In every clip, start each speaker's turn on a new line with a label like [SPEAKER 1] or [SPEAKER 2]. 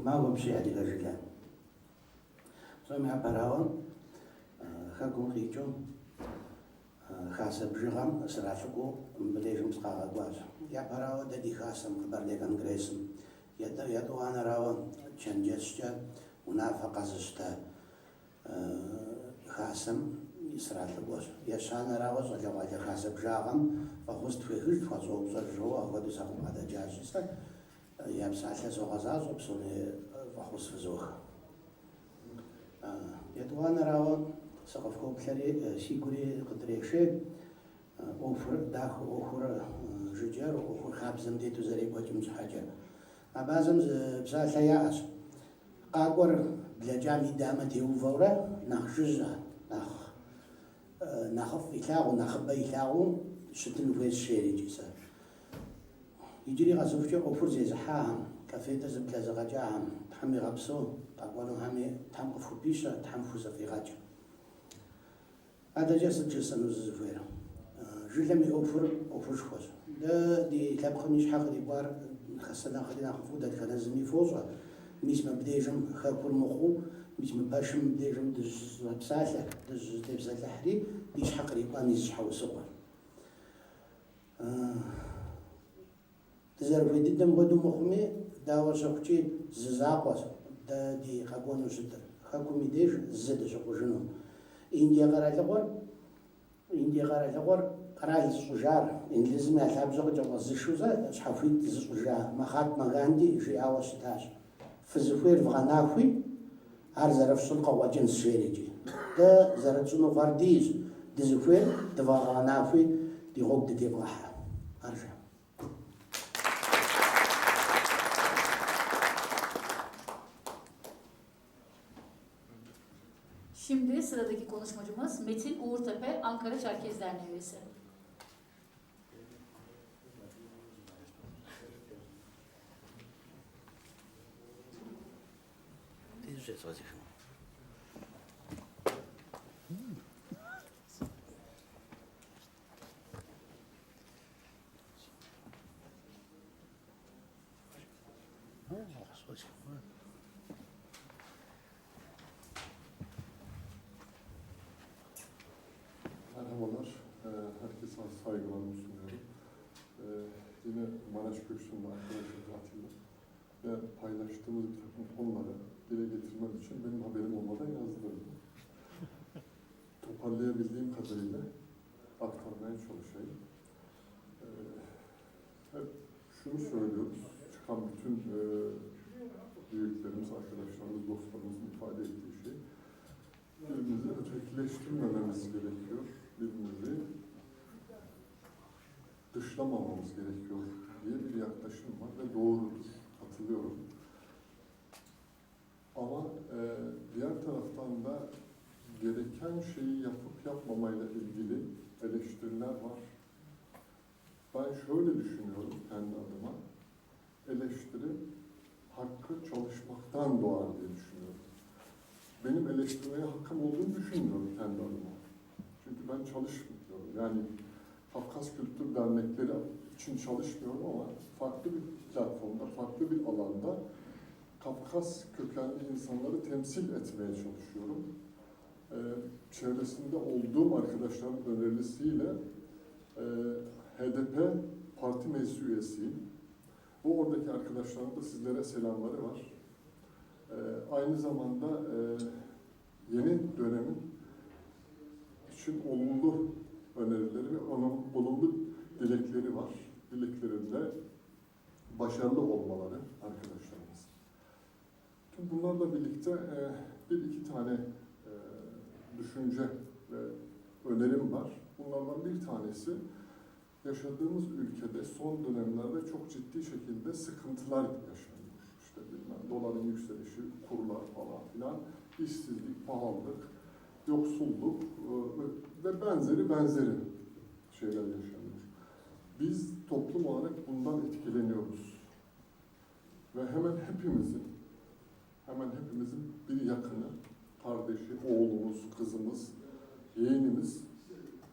[SPEAKER 1] ما بمشي هذه الرجال سمع براون خاكم خيجو خاصة بجغم سرعتكو بديش مسقاها قواز يا براون ددي خاصة مخبر لي كونغريسم يدو أنا راون تشنجستا ونافق زستا خاصم يسرعت القواز يا شان راوز ولا واجه خاصة بجغم فخست في هجد فازوب زرجوا أخذ ساقم هذا جاجستا يا بساعة زوغازاز وبسوني فخوص في زوخ يدوانا راون سقف كوبلري سيكوري قدري شيء أوفر داخ أوفر ججار أوفر خابزم ديتو زريب وجمز حاجة أبازم بساعة ياس قاقور بلا جامي دامتي وفورة ناخ جزء ناخف إتلاغو ناخب إتلاغو شتن فيز شيري جيسا يجري غازوفجا أوفر زي زحاهم كافيتا زبلا زغاجاهم تحمي غبسو تقولوا همي تحم قفو بيشا تحم فوزا في غاجا هذا جسد جسد نزفيرا جلمي أوفر شخوز دا دي تابخنيش حق دي بار خاصة خلينا خفو دا كان زمي فوزا ميس ما بديجم خاكل مخو ميس ما باشم بديجم دز بسالة دز تبسالة حري ديش حق ريبان ميس حاو صغر تزرب يددم غدو مخمي داور شخوشي ززاقوز دا دي خاكونو زدر خاكو ميديش زد شخو جنو إنديا غارة لغور قرال سجار إنجليزي ما يحب زوج جواز الشوزة شحفيت سجار مخاطما غاندي جي أوستاج فزفير فغنافي هر زرف سلقة وجنس شيريجي دا زرتسونو فارديز دزفير دفغنافي دي غوك دي بغاحة أرجع
[SPEAKER 2] Şimdi sıradaki konuşmacımız Metin Uğurtepe, Ankara Çerkez Derneği üyesi.
[SPEAKER 3] Merhabalar, herkese saygılarımı sunuyorum. Yine Maraş Köşkü'nde arkadaşım Atilla ve paylaştığımız bir takım konuları dile getirmek için benim haberim olmadan yazdırdım. Toparlayabildiğim kadarıyla aktarmaya çalışayım. Hep şunu söylüyoruz, çıkan bütün büyüklerimiz, arkadaşlarımız, dostlarımızın ifade ettiği şey, birbirimizi ötekileştirmememiz gerekiyor, birbirimizi dışlamamamız gerekiyor diye bir yaklaşım var ve doğrudur, katılıyorum. Ama diğer taraftan da gereken şeyi yapıp yapmamayla ilgili eleştiriler var. Ben şöyle düşünüyorum kendi adıma, eleştiri hakkı çalışmaktan doğar diye düşünüyorum. Benim eleştirmeye hakkım olduğunu düşünmüyorum kendi adıma. Çünkü ben çalışmıyorum. Yani Kafkas Kültür Dernekleri için çalışmıyorum ama farklı bir platformda, farklı bir alanda Kafkas kökenli insanları temsil etmeye çalışıyorum. Çevresinde olduğum arkadaşların önerisiyle HDP parti meclis üyesiyim. Bu oradaki arkadaşların da sizlere selamları var. Aynı zamanda yeni dönemin için olumlu önerileri ve olumlu dilekleri var. Dileklerinde başarılı olmaları arkadaşlarımız. Tüm bunlarla birlikte bir iki tane düşünce ve önerim var. Bunlardan bir tanesi, yaşadığımız ülkede son dönemlerde çok ciddi şekilde sıkıntılar yaşanıyor. İşte doların yükselişi, kurlar falan filan, işsizlik, pahalılık, yoksulluk ve benzeri şeyler yaşanıyor. Biz toplum olarak bundan etkileniyoruz. Ve hemen hepimizin bir yakını, kardeşi, oğlumuz, kızımız, yeğenimiz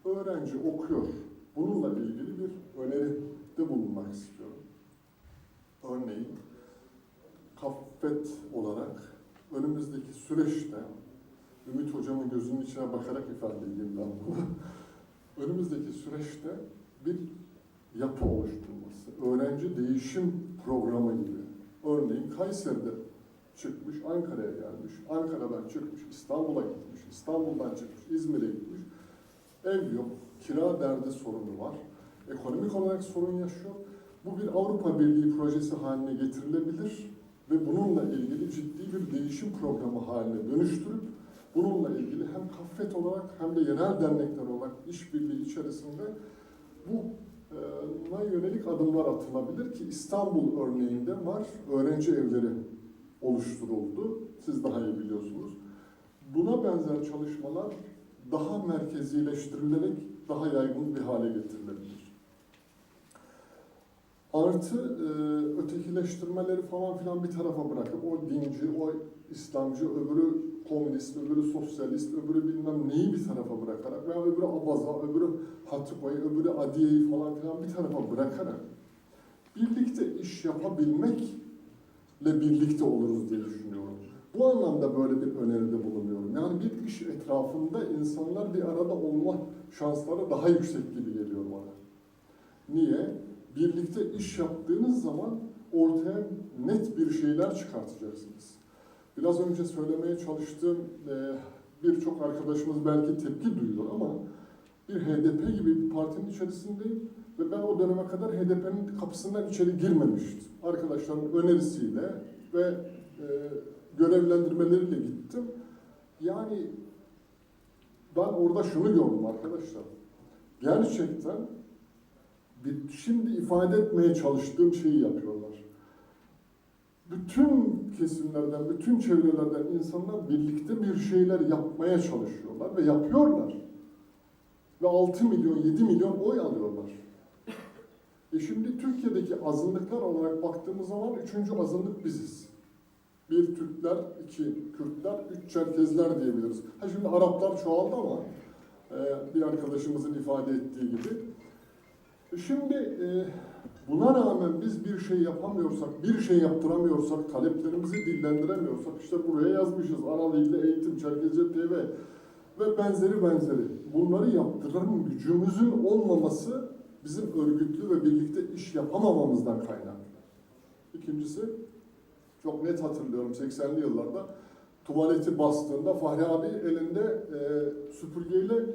[SPEAKER 3] öğrenci, okuyor. Bununla ilgili bir öneride bulunmak istiyorum. Örneğin kaffet olarak önümüzdeki süreçte, Ümit Hocam'ın gözünün içine bakarak ifade edeyim ben bunu, önümüzdeki süreçte bir yapı oluşturulması, öğrenci değişim programı gibi. Örneğin Kayseri'de çıkmış, Ankara'ya gelmiş, Ankara'dan çıkmış, İstanbul'a gitmiş, İstanbul'dan çıkmış, İzmir'e gitmiş. Ev yok, kira derdi sorunu var, ekonomik olarak sorun yaşıyor. Bu bir Avrupa Birliği projesi haline getirilebilir ve bununla ilgili ciddi bir değişim programı haline dönüştürüp bununla ilgili hem kaffet olarak hem de yerel dernekler olarak işbirliği içerisinde buna yönelik adımlar atılabilir ki İstanbul örneğinde var, öğrenci evleri oluşturuldu. Siz daha iyi biliyorsunuz. Buna benzer çalışmalar daha merkezileştirilerek daha yaygın bir hale getirilebilir. Artı ötekileştirmeleri falan filan bir tarafa bırakıp o dinci, o İslamcı, öbürü komünist, öbürü sosyalist, öbürü bilmem neyi bir tarafa bırakarak veya öbürü Abaza, öbürü Hatipo'yu, öbürü Adiye'yi falan filan bir tarafa bırakarak birlikte iş yapabilmekle birlikte oluruz diye düşünüyorum. Bu anlamda böyle bir öneride bulunuyorum. Yani bir iş etrafında insanlar bir arada olma şansları daha yüksek gibi geliyor bana. Niye? Birlikte iş yaptığınız zaman ortaya net bir şeyler çıkartacaksınız. Biraz önce söylemeye çalıştığım birçok arkadaşımız belki tepki duyuyor ama bir HDP gibi bir partinin içerisindeyim ve ben o döneme kadar HDP'nin kapısından içeri girmemiştim. Arkadaşların önerisiyle ve görevlendirmeleriyle gittim. Yani ben orada şunu gördüm arkadaşlar. Gerçekten şimdi ifade etmeye çalıştığım şeyi yapıyorlar. Bütün kesimlerden, bütün çevrelerden insanlar birlikte bir şeyler yapmaya çalışıyorlar ve yapıyorlar. Ve 6 milyon, 7 milyon oy alıyorlar. Şimdi Türkiye'deki azınlıklar olarak baktığımız zaman 3. azınlık biziz. 1 Türkler, 2 Kürtler, 3 Çerkezler diyebiliriz. Şimdi Araplar çoğaldı ama bir arkadaşımızın ifade ettiği gibi. Şimdi buna rağmen biz bir şey yapamıyorsak, bir şey yaptıramıyorsak, taleplerimizi dillendiremiyorsak, işte buraya yazmışız, Anadolu İlli Eğitim, Çerkezce TV ve benzeri. Bunları yaptıran gücümüzün olmaması bizim örgütlü ve birlikte iş yapamamamızdan kaynaklı. İkincisi, çok net hatırlıyorum 80'li yıllarda tuvaleti bastığında Fahri abi elinde süpürgeyle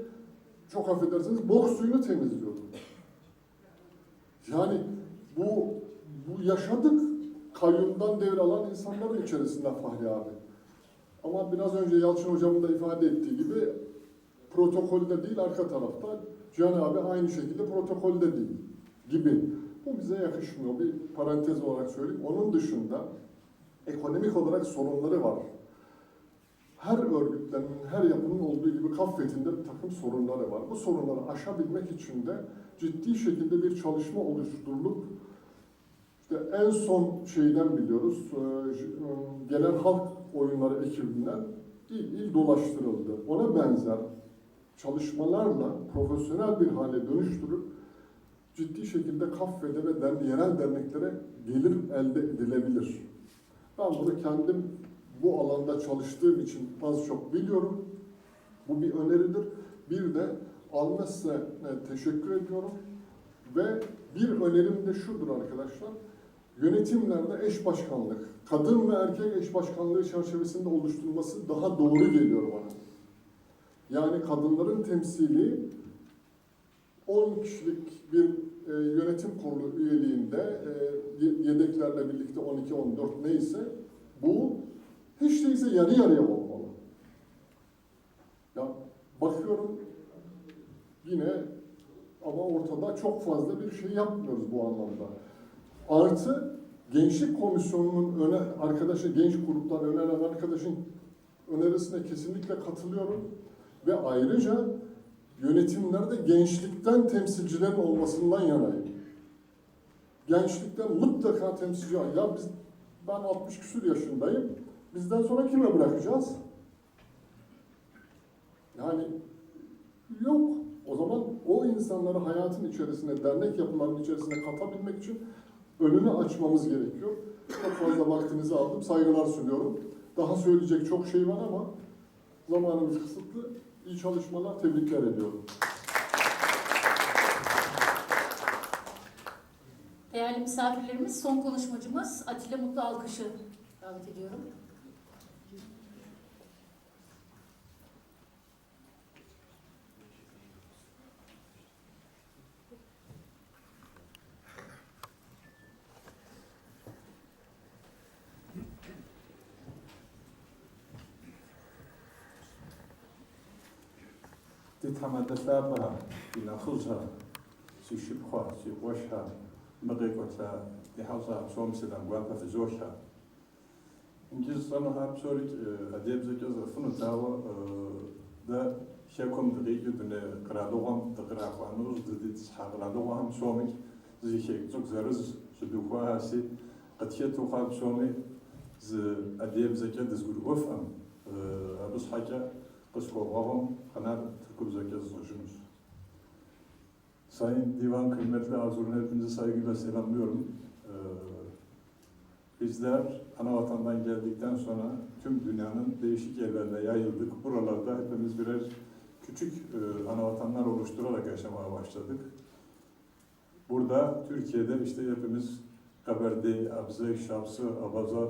[SPEAKER 3] çok affedersiniz boks suyunu temizliyordu. Yani bu yaşadık, kayyumdan devralan insanların içerisinde Fahri abi. Ama biraz önce Yalçın hocamın da ifade ettiği gibi protokolde değil arka tarafta, Cihan abi aynı şekilde protokolde değil gibi. Bu bize yakışmıyor. Bir parantez olarak söyleyeyim. Onun dışında ekonomik olarak sorunları var. Her örgütlerin, her yapının olduğu gibi Kaffet'in de bir takım sorunları var. Bu sorunları aşabilmek için de ciddi şekilde bir çalışma oluşturulup işte en son şeyden biliyoruz, genel halk oyunları ekibinden il dolaştırıldı. Ona benzer çalışmalarla profesyonel bir hale dönüştürüp ciddi şekilde Kaffet'e ve yerel derneklere gelir elde edilebilir. Ben bunu kendim bu alanda çalıştığım için az çok biliyorum. Bu bir öneridir. Bir de Almes'e teşekkür ediyorum. Ve bir önerim de şudur arkadaşlar. Yönetimlerde eş başkanlık, kadın ve erkek eş başkanlığı çerçevesinde oluşturulması daha doğru geliyor bana. Yani kadınların temsili 10 kişilik bir yönetim kurulu üyeliğinde yedeklerle birlikte 12-14 neyse bu hiç değilse yarı yarıya olmalı. Ya bakıyorum yine ama ortada çok fazla bir şey yapmıyoruz bu anlamda. Artı gençlik komisyonunun genç gruplar öneren arkadaşın önerisine kesinlikle katılıyorum. Ve ayrıca yönetimlerde gençlikten temsilcilerin olmasından yanayım. Gençlikten mutlaka temsilci var. Ya ben 60 küsur yaşındayım. Bizden sonra kime bırakacağız? Yani yok. O zaman o insanları hayatın içerisine, dernek yapılarının içerisine katabilmek için önünü açmamız gerekiyor. Çok fazla vaktinizi aldım. Saygılar sunuyorum. Daha söyleyecek çok şey var ama zamanımız kısıtlı. İyi çalışmalar, tebrikler ediyorum.
[SPEAKER 2] Değerli misafirlerimiz, son konuşmacımız Atilla Mutlu Alkış'ı davet ediyorum.
[SPEAKER 4] تتحمد ثابها بناخذها سي شبخة سي وشها بغيك وتلا تحوزها بصوم سلام وانفا في زوشها إنجيز صنوها بسوريك أديب زكاز فنو تاوى دا شاكم دقيقة دون قرادوغم تقرا خوانوز دي تصحى قرادوغم صومك زي شيك زوك زرز سدوخوها سي قد شاتوخا بصومي ز أديب زكاز دزقول وفهم أبس حاجة قسكو غاهم قناة تركب زكاز زوجumuz. Sayın Divan kıymetli Azur'un hepinizi saygıyla selamlıyorum. Bizler Anavatan'dan geldikten sonra tüm dünyanın değişik yerlerine yayıldık. Buralarda hepimiz birer küçük Anavatanlar oluşturarak yaşamaya başladık. Burada Türkiye'de işte hepimiz Kaberdi, Abze, Şapsı, Abaza,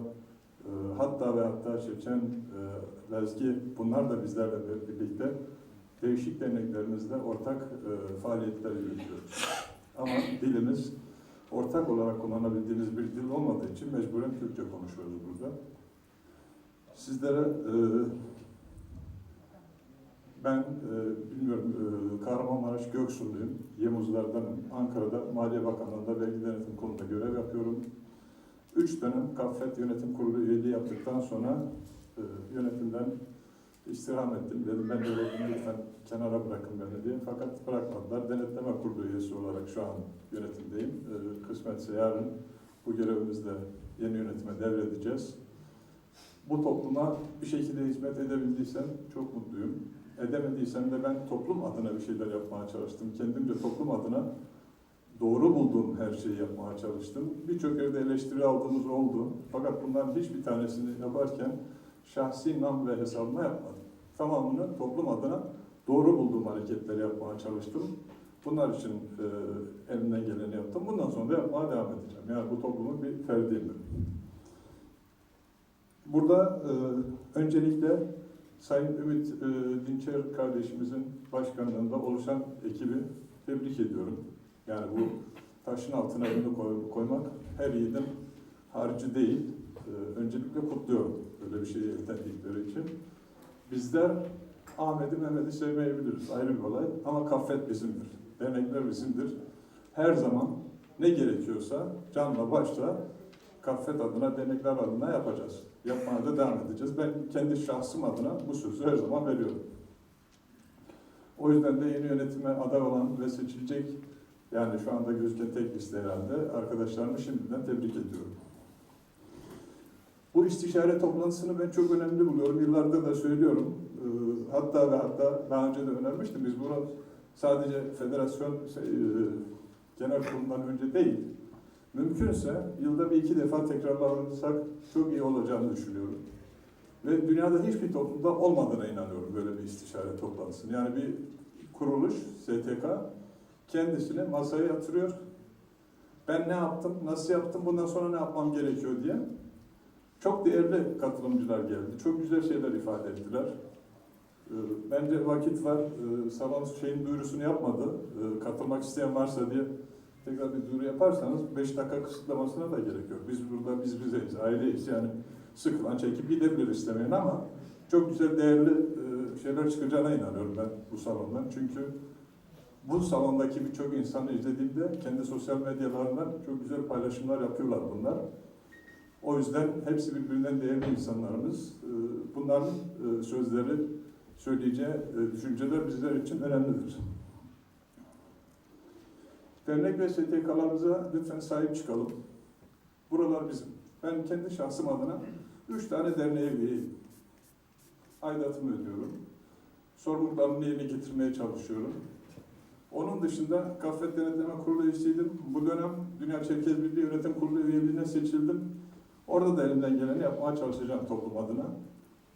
[SPEAKER 4] hatta ve hatta Çeçen, Lezgi, bunlar da bizlerle birlikte değişik derneklerimizde ortak faaliyetler yürütüyoruz. Ama dilimiz ortak olarak kullanabildiğimiz bir dil olmadığı için mecburen Türkçe konuşuyoruz burada. Sizlere ben bilmiyorum, Kahramanmaraş Göksu'luyum, Yemuzlardanım. Ankara'da Maliye Bakanlığı'nda vergi denetim kurulunda görev yapıyorum. 3 dönem Kaffet Yönetim Kurulu üyeliği yaptıktan sonra yönetimden istirham ettim. Dedim ben de lütfen kenara bırakın beni diye. Fakat bırakmadılar. Denetleme Kurulu üyesi olarak şu an yönetimdeyim. Kısmetse yarın bu görevimizde yeni yönetime devredeceğiz. Bu topluma bir şekilde hizmet edebildiysem çok mutluyum. Edemediysem de ben toplum adına bir şeyler yapmaya çalıştım. Kendimce toplum adına doğru bulduğum her şeyi yapmaya çalıştım. Birçok yerde eleştiri aldığımız oldu. Fakat bunların hiçbir tanesini yaparken şahsi nam ve hesabıma yapmadım. Tamamını toplum adına doğru bulduğum hareketleri yapmaya çalıştım. Bunlar için elimden geleni yaptım. Bundan sonra da yapmaya devam edeceğim. Yani bu toplumun bir ferdiyim. Burada öncelikle Sayın Ümit Dinçer kardeşimizin başkanlığında oluşan ekibi tebrik ediyorum. Yani bu taşın altına elini koymak her yiğidin harcı değil. Öncelikle kutluyorum böyle bir şeyi elde ettikleri için. Bizler Ahmet'i Mehmet'i sevmeyebiliriz, ayrı bir olay. Ama Kaffet bizimdir, dernekler bizimdir. Her zaman ne gerekiyorsa canla başla Kaffet adına, dernekler adına yapacağız. Yapmaya da devam edeceğiz. Ben kendi şahsım adına bu sözü her zaman veriyorum. O yüzden de yeni yönetime aday olan ve seçilecek, yani şu anda gözüken tek liste herhalde, arkadaşlarımı şimdiden tebrik ediyorum. Bu istişare toplantısını ben çok önemli buluyorum. Yıllardır da söylüyorum. Hatta ve hatta daha önce de önermiştim. Biz bunu sadece federasyon genel kurulundan önce değil, mümkünse yılda bir iki defa tekrarlarsak çok iyi olacağını düşünüyorum. Ve dünyada hiçbir toplumda olmadığına inanıyorum böyle bir istişare toplantısının. Yani bir kuruluş, STK, kendisini masaya yatırıyor. Ben ne yaptım, nasıl yaptım, bundan sonra ne yapmam gerekiyor diye. Çok değerli katılımcılar geldi. Çok güzel şeyler ifade ettiler. Bence vakit var. Salon şeyin duyurusunu yapmadı. Katılmak isteyen varsa diye tekrar bir duyuru yaparsanız 5 dakika kısıtlamasına da gerek yok. Biz burada biz bizeyiz, aileyiz. Yani sıkılan çekip gidebilir istemeyen ama çok güzel değerli şeyler çıkacağına inanıyorum ben bu salondan. Çünkü bu salondaki birçok insanı izlediğimde kendi sosyal medyalarından çok güzel paylaşımlar yapıyorlar bunlar. O yüzden hepsi birbirinden değerli insanlarımız. Bunların sözleri, söyleyeceği düşünceler bizler için önemlidir. Dernek ve STK'larımıza lütfen sahip çıkalım. Buralar bizim. Ben kendi şahsım adına 3 tane derneğe üyeyim. Aidatımı ödüyorum. Sorumluluklarımı yerine getirmeye çalışıyorum. Onun dışında Kaffet Denetleme Kurulu üyesiydim. Bu dönem Dünya Çerkez Birliği Yönetim Kurulu üyeliğine seçildim. Orada da elimden geleni yapmaya çalışacağım toplum adına.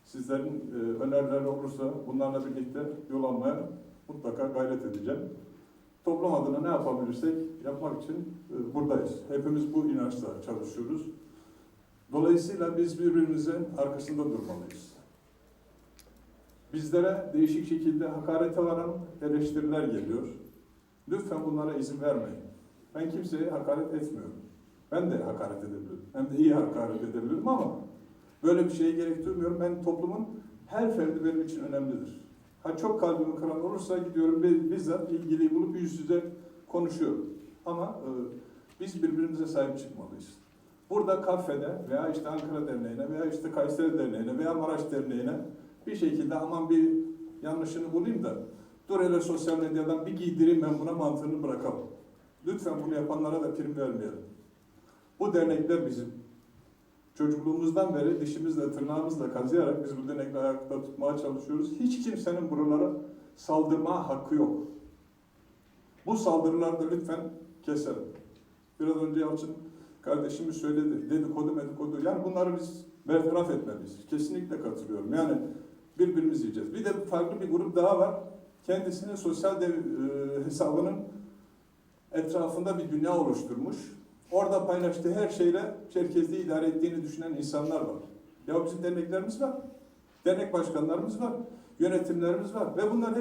[SPEAKER 4] Sizlerin önerileri olursa bunlarla birlikte yol almaya mutlaka gayret edeceğim. Toplum adına ne yapabilirsek yapmak için buradayız. Hepimiz bu inançla çalışıyoruz. Dolayısıyla biz birbirimizin arkasında durmalıyız. Bizlere değişik şekilde hakarete varan eleştiriler geliyor. Lütfen bunlara izin vermeyin. Ben kimseye hakaret etmiyorum. Ben de hakaret edebilirim. Hem de iyi hakaret edebilirim ama böyle bir şeye gerek duymuyorum. Ben toplumun her ferdi benim için önemlidir. Ha çok kalbimi kıran olursa gidiyorum bizzat ilgiliyi bulup yüz yüze konuşuyorum. Ama biz birbirimize sahip çıkmalıyız. Burada kafede veya işte Ankara Derneği'ne veya işte Kayseri Derneği'ne veya Maraş Derneği'ne bir şekilde aman bir yanlışını bulayım da dur hele sosyal medyadan bir giydireyim ben buna mantığını bırakalım. Lütfen bunu yapanlara da prim vermeyelim. Bu dernekler bizim. Çocukluğumuzdan beri dişimizle, tırnağımızla kazıyarak biz bu dernekleri ayakta tutmaya çalışıyoruz. Hiç kimsenin buralara saldırma hakkı yok. Bu saldırıları da lütfen keselim. Biraz önce Yalçın kardeşimiz söyledi. Dedikodu. Yani bunları biz bertaraf etmeliyiz. Kesinlikle katılıyorum. Yani birbirimizi yiyeceğiz. Bir de farklı bir grup daha var. Kendisinin sosyal hesabının etrafında bir dünya oluşturmuş. Orada paylaştığı her şeyle Çerkezliği idare ettiğini düşünen insanlar var. Ya bizim derneklerimiz var. Dernek başkanlarımız var. Yönetimlerimiz var. Ve bunlar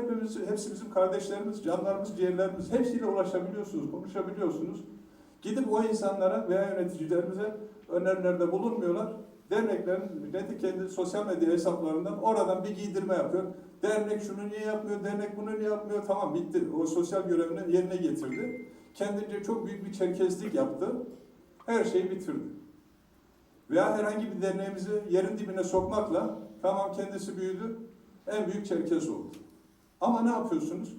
[SPEAKER 4] hepsi bizim kardeşlerimiz, canlarımız, ciğerlerimiz. Hepsiyle ulaşabiliyorsunuz, konuşabiliyorsunuz. Gidip o insanlara veya yöneticilerimize önerilerde bulunmuyorlar. Derneklerin kendi sosyal medya hesaplarından oradan bir giydirme yapıyor. Dernek şunu niye yapmıyor, dernek bunu niye yapmıyor? Tamam bitti. O sosyal görevini yerine getirdi. Kendince çok büyük bir çerkezlik yaptı. Her şeyi bitirdi. Veya herhangi bir derneğimizi yerin dibine sokmakla tamam kendisi büyüdü. En büyük çerkez oldu. Ama ne yapıyorsunuz?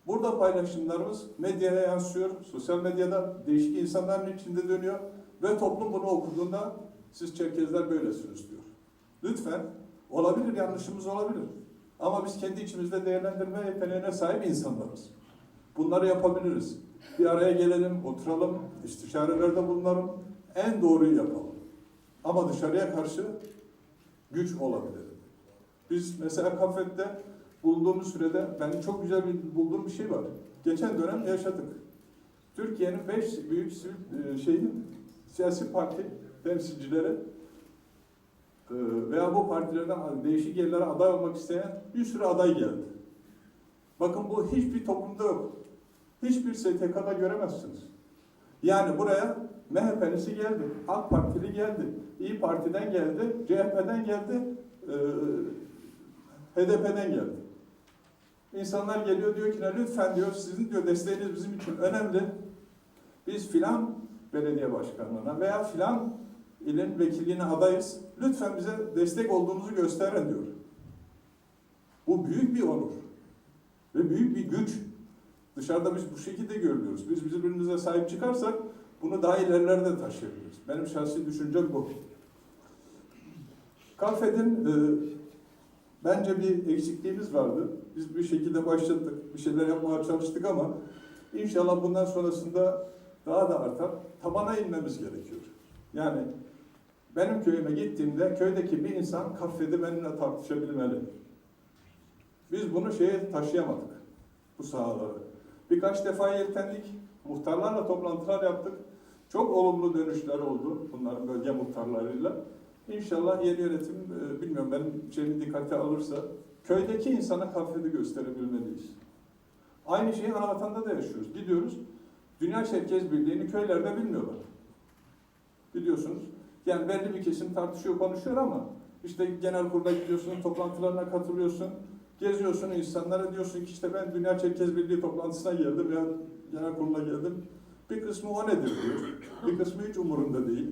[SPEAKER 4] Burada paylaşımlarımız medyaya yansıyor. Sosyal medyada değişik insanların içinde dönüyor. Ve toplum bunu okuduğunda siz Çerkezler böylesiniz diyor. Lütfen, olabilir, yanlışımız olabilir. Ama biz kendi içimizde değerlendirme yeteneğine sahip insanlarız. Bunları yapabiliriz. Bir araya gelelim, oturalım, istişarelerde bulunalım, en doğruyu yapalım. Ama dışarıya karşı güç olabilir. Biz mesela Kaffet'te bulunduğumuz sürede ben çok güzel bulduğum bir şey var. Geçen dönem yaşadık. Türkiye'nin 5 büyük siyasi parti temsilcileri veya bu partilerden değişik yerlere aday olmak isteyen bir sürü aday geldi. Bakın bu hiçbir toplumda yok. Hiçbir STK'da göremezsiniz. Yani buraya MHP'lisi geldi, AK Partili geldi, İYİ Parti'den geldi, CHP'den geldi, HDP'den geldi. İnsanlar geliyor diyor ki lütfen diyor sizin diyor desteğiniz bizim için önemli. Biz filan belediye başkanlığına veya filan ilin vekilliğine adayız. Lütfen bize destek olduğunuzu gösterin diyor. Bu büyük bir onur ve büyük bir güç. Dışarıda biz bu şekilde görülüyoruz. Biz birbirimize sahip çıkarsak bunu daha ilerilerde taşıyabiliriz. Benim şahsi düşüncem bu. Kaffet'in bence bir eksikliğimiz vardı. Biz bir şekilde başladık, bir şeyler yapmaya çalıştık ama inşallah bundan sonrasında daha da artar. Tabana inmemiz gerekiyor. Yani benim köyüme gittiğimde köydeki bir insan Kaffet'i benimle tartışabilmeli. Biz bunu taşıyamadık, bu sahaları. Birkaç defa yeltendik, muhtarlarla toplantılar yaptık. Çok olumlu dönüşler oldu bunların bölge muhtarlarıyla. İnşallah yeni yönetim, bilmiyorum benim şeyimi dikkate alırsa, köydeki insana Kaffet'i gösterebilmeliyiz. Aynı şeyi Anavatan'da da yaşıyoruz. Gidiyoruz, Dünya Çerkez Birliği'ni köylerde bilmiyorlar. Biliyorsunuz, yani belli bir kesim tartışıyor, konuşuyor ama işte genel kurula gidiyorsun, toplantılarına katılıyorsun, geziyorsun insanlara diyorsun ki işte ben Dünya Çerkez Birliği toplantısına geldim veya genel kurula geldim. Bir kısmı o nedir diyor, bir kısmı hiç umurunda değil.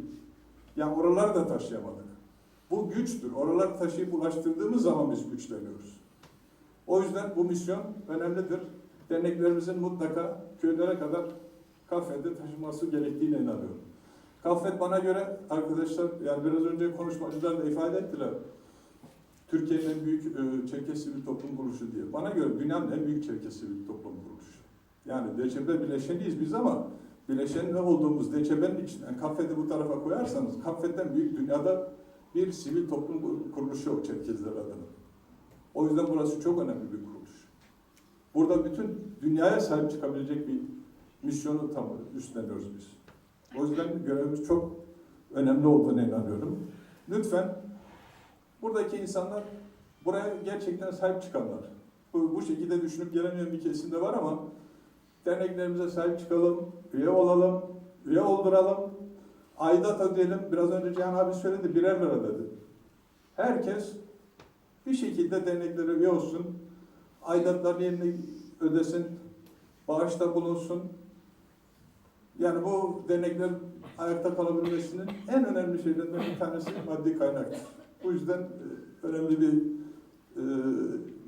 [SPEAKER 4] Yani oraları da taşıyamadık. Bu güçtür. Oraları taşıyıp ulaştırdığımız zaman biz güçleniyoruz. O yüzden bu misyon önemlidir. Derneklerimizin mutlaka köylere kadar Kaffet'e taşınması gerektiğine inanıyorum. Kaffet bana göre arkadaşlar, yani biraz önce konuşmacılar da ifade ettiler. Türkiye'nin en büyük Çerkez Sivil Toplum Kuruluşu diye. Bana göre dünyanın en büyük Çerkez Sivil Toplum Kuruluşu. Yani DÇB bileşeniyiz biz ama bileşen ne olduğumuz DÇB'nin içinden Kaffet'i bu tarafa koyarsanız Kaffet'ten büyük dünyada bir sivil toplum kuruluşu yok Çerkezler adına. O yüzden burası çok önemli bir kuruluş. Burada bütün dünyaya sahip çıkabilecek bir misyonu tam üstleniyoruz biz. O yüzden görevimiz çok önemli olduğuna inanıyorum. Lütfen buradaki insanlar buraya gerçekten sahip çıkanlar. Bu şekilde düşünüp gelemeyen bir kesim de var ama derneklerimize sahip çıkalım, üye olalım, üye olduralım, aidat ödeyelim. Biraz önce Cihan abi söyledi, birer lira dedi. Herkes bir şekilde derneklere üye olsun, aidatlarını yerine ödesin, bağışta bulunsun. Yani bu dernekler ayakta kalabilmesinin en önemli şeylerinden bir tanesi maddi kaynaktır. Bu yüzden önemli bir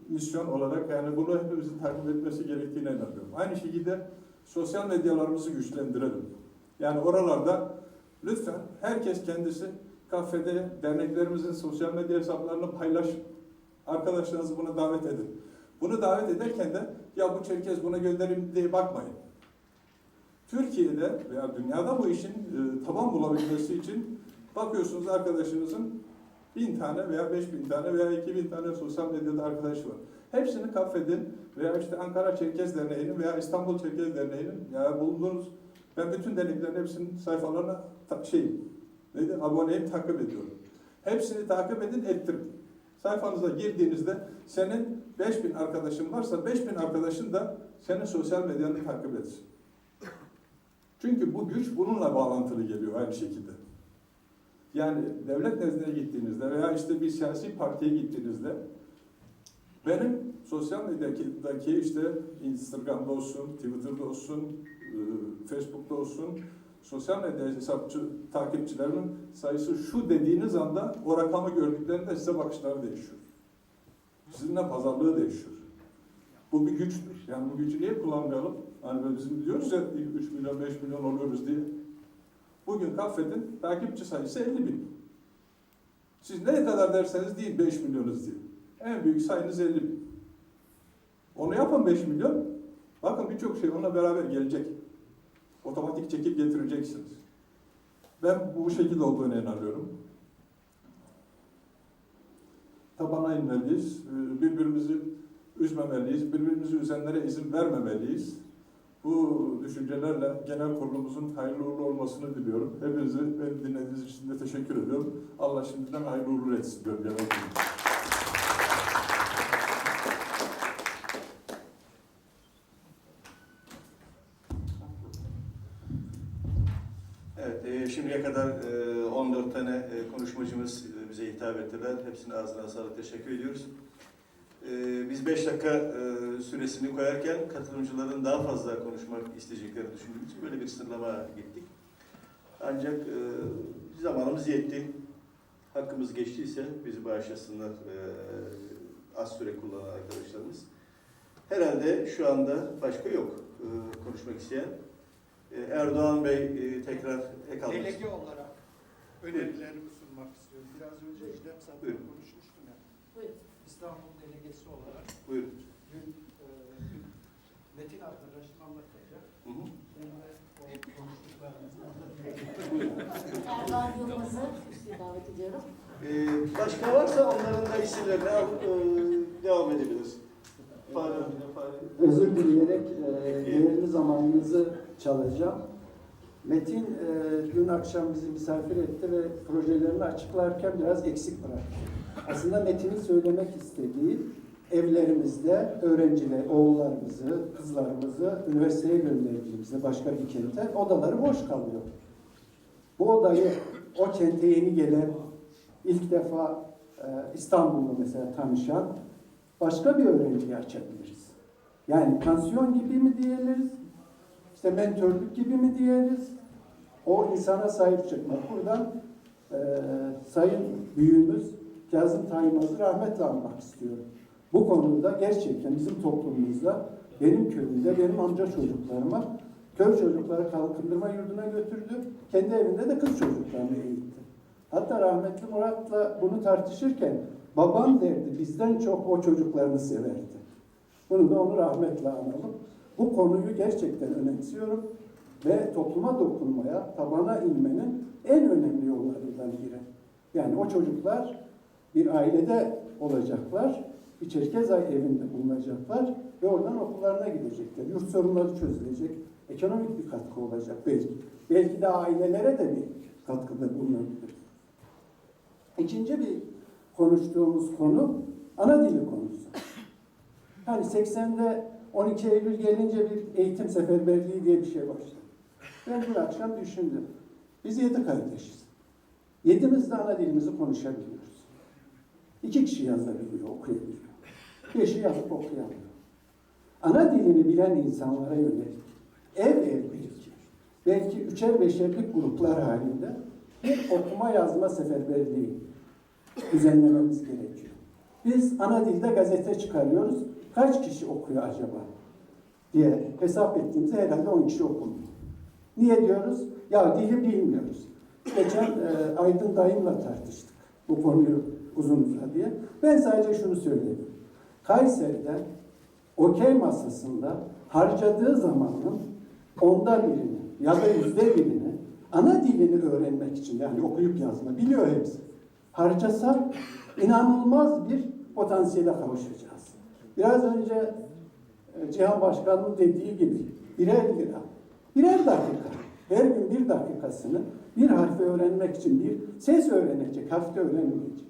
[SPEAKER 4] misyon olarak yani bunu hepimizin takip etmesi gerektiğine inanıyorum. Aynı şekilde sosyal medyalarımızı güçlendirelim. Yani oralarda lütfen herkes kendisi kafede derneklerimizin sosyal medya hesaplarını paylaşın. Arkadaşlarınızı buna davet edin. Bunu davet ederken de ya bu Çerkez buna gönderim diye bakmayın. Türkiye'de veya dünyada bu işin taban bulabilmesi için bakıyorsunuz arkadaşınızın 1000 tane veya 5000 tane veya 2000 tane sosyal medyada arkadaşı var. Hepsini kaffedin veya işte Ankara Çerkez Derneği'nin veya İstanbul Çerkez Derneği'nin ya bulunduğunuz ben bütün derneklerin hepsinin sayfalarına aboneyim, takip ediyorum. Hepsini takip edin, ettirin. Sayfanıza girdiğinizde senin 5000 arkadaşın varsa 5000 arkadaşın da senin sosyal medyanı takip etsin. Çünkü bu güç bununla bağlantılı geliyor aynı şekilde. Yani devlet nezdine gittiğinizde veya işte bir siyasi partiye gittiğinizde benim sosyal medyadaki işte Instagram'da olsun, Twitter'da olsun, Facebook'ta olsun sosyal medya hesapçı takipçilerimin sayısı şu dediğiniz anda o rakamı gördüklerinde size bakışları değişiyor. Sizinle pazarlığı değişiyor. Bu bir güçtür. Yani bu gücü niye kullanmayalım? Hani bizim diyoruz ya 3 milyon 5 milyon oluyoruz diye. Bugün Kaffet'in takipçi sayısı 50.000. Siz ne kadar derseniz deyin 5 milyonuz diye. En büyük sayınız 50.000. Onu yapın 5 milyon. Bakın birçok şey onunla beraber gelecek. Otomatik çekip getireceksiniz. Ben bu şekilde olduğuna inanıyorum. Tabana inmeliyiz. Birbirimizi üzmemeliyiz. Birbirimizi üzenlere izin vermemeliyiz. Bu düşüncelerle genel kurulumuzun hayırlı uğurlu olmasını diliyorum. Hepinizi beni dinlediğiniz için de teşekkür ediyorum. Allah şimdiden hayırlı uğurlu etsin diyorum genel kurulum.
[SPEAKER 5] Evet, şimdiye kadar 14 tane konuşmacımız bize hitap ettiler. Hepsine ağzına sağlık, teşekkür ediyoruz. Biz 5 dakika süresini koyarken katılımcıların daha fazla konuşmak isteyeceklerini düşündüğümüz için böyle bir sınırlama gittik. Ancak zamanımız yetti. Hakkımız geçtiyse bizi bağışlasınlar az süre kullanan arkadaşlarımız. Herhalde şu anda başka yok konuşmak isteyen. Erdoğan Bey tekrar ek almak
[SPEAKER 6] Delege olarak önerilerimi sunmak istiyorum. Biraz önce İşlem Satır'la konuşmuştum ya.
[SPEAKER 2] Buyurun.
[SPEAKER 6] İstanbul delegesi olarak
[SPEAKER 5] Buyurun.
[SPEAKER 6] dün Metin arkadaşım anlatacak. Ben de o konuştuklarımızı
[SPEAKER 2] Erdoğan Yılmaz'ı davet ediyorum.
[SPEAKER 5] Başka varsa onların da isimlerini alıp devam edebiliriz.
[SPEAKER 7] Özür dileyerek değerli zamanınızı çalacağım. Metin dün akşam bizi misafir etti ve projelerini açıklarken biraz eksik bıraktı. Aslında Metin'in söylemek istediği evlerimizde öğrenciler, oğullarımızı, kızlarımızı üniversiteye gönderdiğimizde başka bir kente odaları boş kalıyor. Bu odayı o kente yeni gelen, ilk defa İstanbul'da mesela tanışan başka bir öğrenciye açabiliriz. Yani pansiyon gibi mi diyebiliriz? İşte mentörlük gibi mi diyebiliriz? O insana sahip çıkmak. Buradan Sayın Büyüğümüz Kazım Tayyip'ı rahmetle anmak istiyorum. Bu konuda gerçekten bizim toplumumuzda, benim köyümde, benim amca çocuklarıma köy çocukları kalkındırma yurduna götürdü. Kendi evinde de kız çocuklarını eğitti. Hatta rahmetli Murat'la bunu tartışırken babam derdi bizden çok o çocuklarını severdi. Bunu da onu rahmetle analım. Bu Bu konuyu gerçekten önemsiyorum ve topluma dokunmaya, tabana inmenin en önemli yollarından biri. Yani o çocuklar bir ailede olacaklar, bir Çerkezay evinde bulunacaklar ve oradan okullarına gidecekler. Yurt sorunları çözülecek, ekonomik bir katkı olacak belki. Belki de ailelere de bir katkıda bulunabilir. İkinci bir konuştuğumuz konu ana dili konusu. Hani 80'de 12 Eylül gelince bir eğitim seferberliği diye bir şey başladı. Ben dün akşam düşündüm. Biz 7 kardeşiz. 7'miz de ana dilimizi konuşabiliyoruz. 2 kişi yazabiliyor, okuyabiliyor. 5'i yazıp okuyamıyor. Ana dilini bilen insanlara yönelik ev birikir. Belki 3'er 5'erlik gruplar halinde bir okuma yazma seferberliği düzenlememiz gerekiyor. Biz ana dilde gazete çıkarıyoruz. Kaç kişi okuyor acaba diye hesap ettiğimizde herhalde 10 kişi okumuyor. Niye diyoruz? Ya dili bilmiyoruz. Geçen Aydın dayımla tartıştık bu konuyu uzun uzadıya. Ben sadece şunu söyledim. Kayseri'de okey masasında harcadığı zamanın 1/10 ya da 1/1'ini ana dilini öğrenmek için, yani okuyup yazma biliyor hepsi. Harcasa inanılmaz bir potansiyele kavuşacağız. Biraz önce Cihan Başkan'ın dediği gibi birer dakika, her gün 1 dakikasını bir harfi öğrenmek için bir ses öğrenecek, harf de öğrenmeyecek.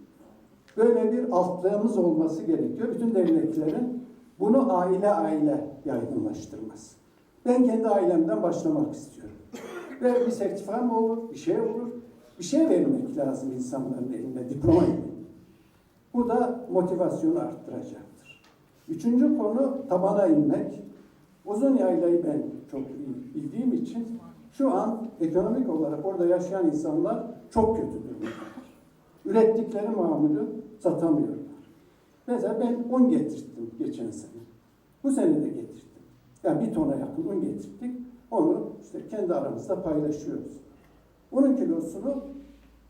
[SPEAKER 7] Böyle bir altlığımız olması gerekiyor. Bütün derneklerin bunu aile yaygınlaştırması. Ben kendi ailemden başlamak istiyorum. Ve bir sertifika mı olur, bir şey olur. Bir şey vermek lazım insanların eline, diploma gibi. Bu da motivasyonu arttıracaktır. 3. konu tabana inmek. Uzun yaylayı ben çok iyi bildiğim için şu an ekonomik olarak orada yaşayan insanlar çok kötü durumdalar. Ürettikleri mamulü satamıyorlar. Mesela ben un getirttim geçen sene. Bu sene de getirttim. Yani 1 tona yakın un getirttik. Onu işte kendi aramızda paylaşıyoruz. Unun kilosunu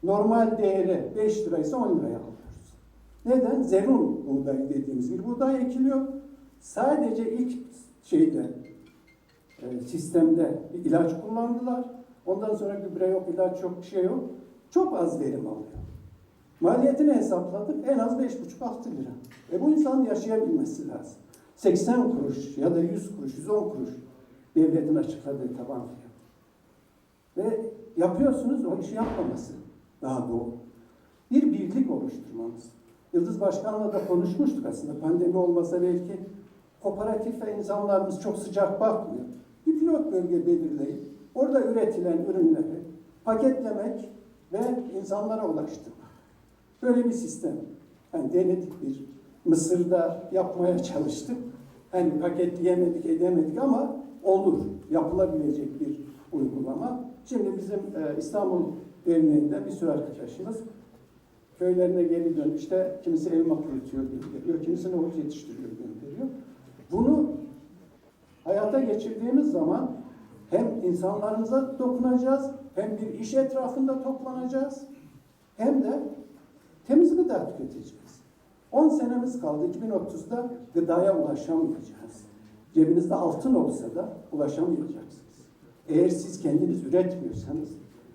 [SPEAKER 7] normal değeri 5 liraysa 10 liraya alıyoruz. Neden? Zerun buğdayı dediğimiz bir buğday ekiliyor. Sadece ilk sistemde bir ilaç kullandılar. Ondan sonra gübre yok, ilaç yok, bir şey yok. Çok az verim alıyor. Maliyetini hesapladık. En az 5,5-6 lira. Bu insanın yaşayabilmesi lazım. 80 kuruş ya da 100 kuruş, 110 kuruş devletin açıkladığı taban fiyat. Ve yapıyorsunuz, o işi yapmaması daha doğru. Bir birlik oluşturmamız. Yıldız Başkan'la da konuşmuştuk aslında. Pandemi olmasa belki kooperatif ve insanlarımız çok sıcak bakmıyor. Bir pilot bölge belirleyip orada üretilen ürünleri paketlemek ve insanlara ulaştırmak. Böyle bir sistem. Yani denedik bir Mısır'da yapmaya çalıştık. Hani paketleyemedik, edemedik ama olur. Yapılabilecek bir uygulama. Şimdi bizim İstanbul Derneği'nde bir sürü arkadaşımız köylerine geri dönüşte kimisi elma kurutuyor, gönderiyor, kimisi nohut yetiştiriyor, gönderiyor. Bunu hayata geçirdiğimiz zaman hem insanlarımıza dokunacağız, hem bir iş etrafında toplanacağız, hem de temiz gıda tüketeceğiz. 10 senemiz kaldı. 2030'da gıdaya ulaşamayacağız. Cebinizde altın olsa da ulaşamayacaksınız. Eğer siz kendiniz üretmiyorsanız,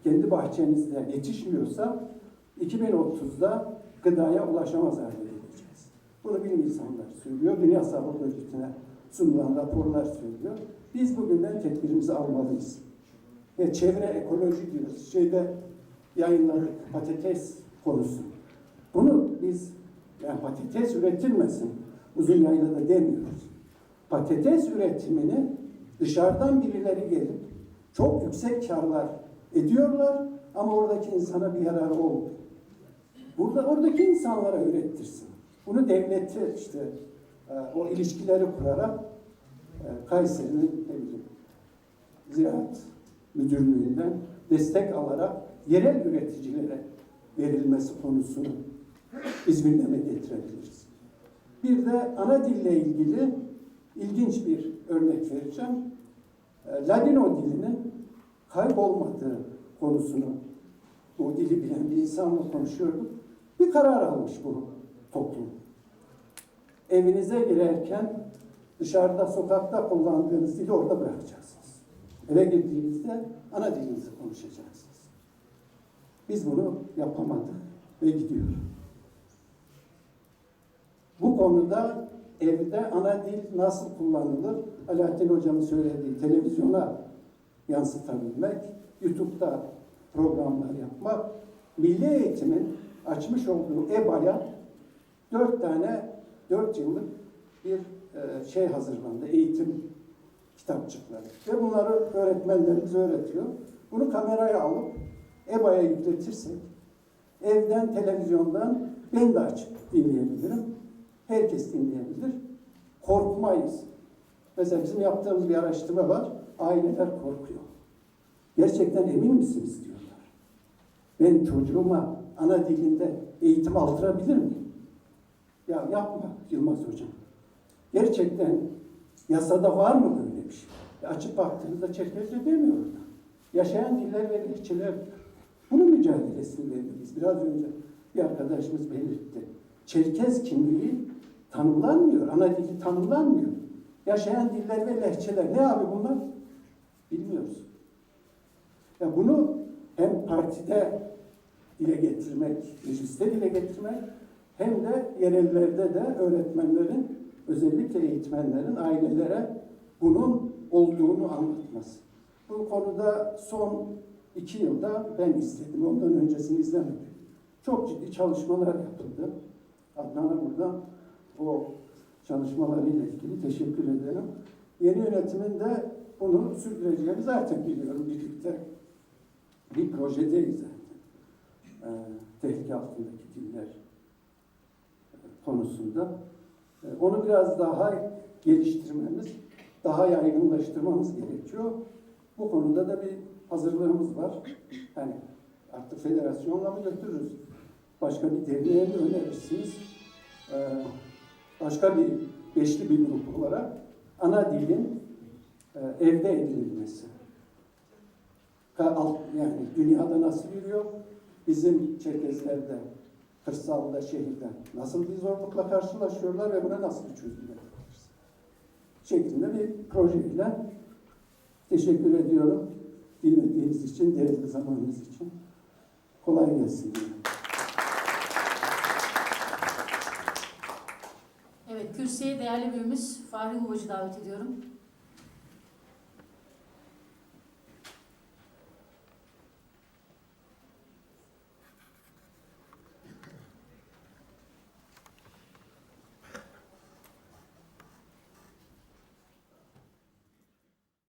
[SPEAKER 7] kendi bahçenizde yetişmiyorsa 2030'da gıdaya ulaşamaz hale geleceğiz. Bunu bilim insanları söylüyor. Dünya Sağlık Örgütü'ne sunulan raporlar söylüyor. Biz bugünden tedbirimizi almalıyız. Ve çevre ekoloji diyoruz. Yayınladık patates konusu. Bunu biz, yani patates üretilmesin, uzun yaylada demiyoruz. Patates üretimini dışarıdan birileri gelip çok yüksek karlar ediyorlar ama oradaki insana bir yararı olmuyor. Oradaki insanlara ürettirsin. Bunu devleti o ilişkileri kurarak Kayseri'nin Ziraat Müdürlüğü'nden destek alarak yerel üreticilere verilmesi konusunu biz gündeme getirebiliriz. Bir de ana dille ilgili ilginç bir örnek vereceğim. Ladino dilinin kaybolmadığı konusunu bu dili bilen bir insanla konuşuyorduk. Bir karar almış bu toplum. Evinize girerken Dışarıda, sokakta kullandığınız dili orada bırakacaksınız. Eve girdiğinizde ana dilinizi konuşacaksınız. Biz bunu yapamadık ve gidiyor. Bu konuda evde ana dil nasıl kullanılır? Alaaddin Hocam'ın söylediği televizyona yansıtabilmek, YouTube'da programlar yapmak, Milli Eğitim'in açmış olduğu EBA'ya 4 yıllık bir şey hazırlandı, eğitim kitapçıkları. Ve bunları öğretmenlerimiz öğretiyor. Bunu kameraya alıp EBA'ya yükletirsek, evden, televizyondan ben de açıp dinleyebilirim. Herkes dinleyebilir. Korkmayız. Mesela bizim yaptığımız bir araştırma var. Aileler korkuyor. Gerçekten emin misiniz diyorlar. Ben çocuğuma ana dilinde eğitim aldırabilir miyim? Ya yapma Yılmaz Hocam. Gerçekten yasada var mı böyle bir şey? Açıp baktığınızda Çerkezce demiyor orada. Yaşayan diller ve lehçeler. Bunun mücadelesini vermeliyiz. Biraz önce bir arkadaşımız belirtti. Çerkez kimliği tanımlanmıyor. Ana dili tanımlanmıyor. Yaşayan diller ve lehçeler. Ne abi bunlar? Bilmiyoruz. Ya bunu hem partide dile getirmek, mecliste dile getirmek hem de yerellerde de öğretmenlerin, özellikle eğitmenlerin ailelere bunun olduğunu anlatması. Bu konuda son 2 yılda ben istedim. Ondan öncesini izlemedim. Çok ciddi çalışmalar yapıldı. Adnan'a buradan o çalışmalarıyla ilgili teşekkür ederim. Yeni yönetimin de bunu sürdüreceğini zaten biliyorum. Birlikte bir projedeyiz zaten. Tehlike altındaki diller konusunda. Onu biraz daha geliştirmemiz, daha yaygınlaştırmamız gerekiyor. Bu konuda da bir hazırlığımız var. Yani artık federasyonla mı götürürüz? Başka bir derneğe mi önerirsiniz? Başka bir beşli bir grup olarak ana dilin evde edinilmesi. Yani dünyada nasıl yürüyor? Bizim Çerkezlerde, kırsalda, şehirde nasıl bir zorlukla karşılaşıyorlar ve buna nasıl bir çözüm yapabiliriz? Şeklinde bir projeyle teşekkür ediyorum. Dinlediğiniz için, değerli zamanınız için. Kolay gelsin.
[SPEAKER 2] Evet, kürsüye değerli büyüğümüz Fahri Huvacı davet ediyorum.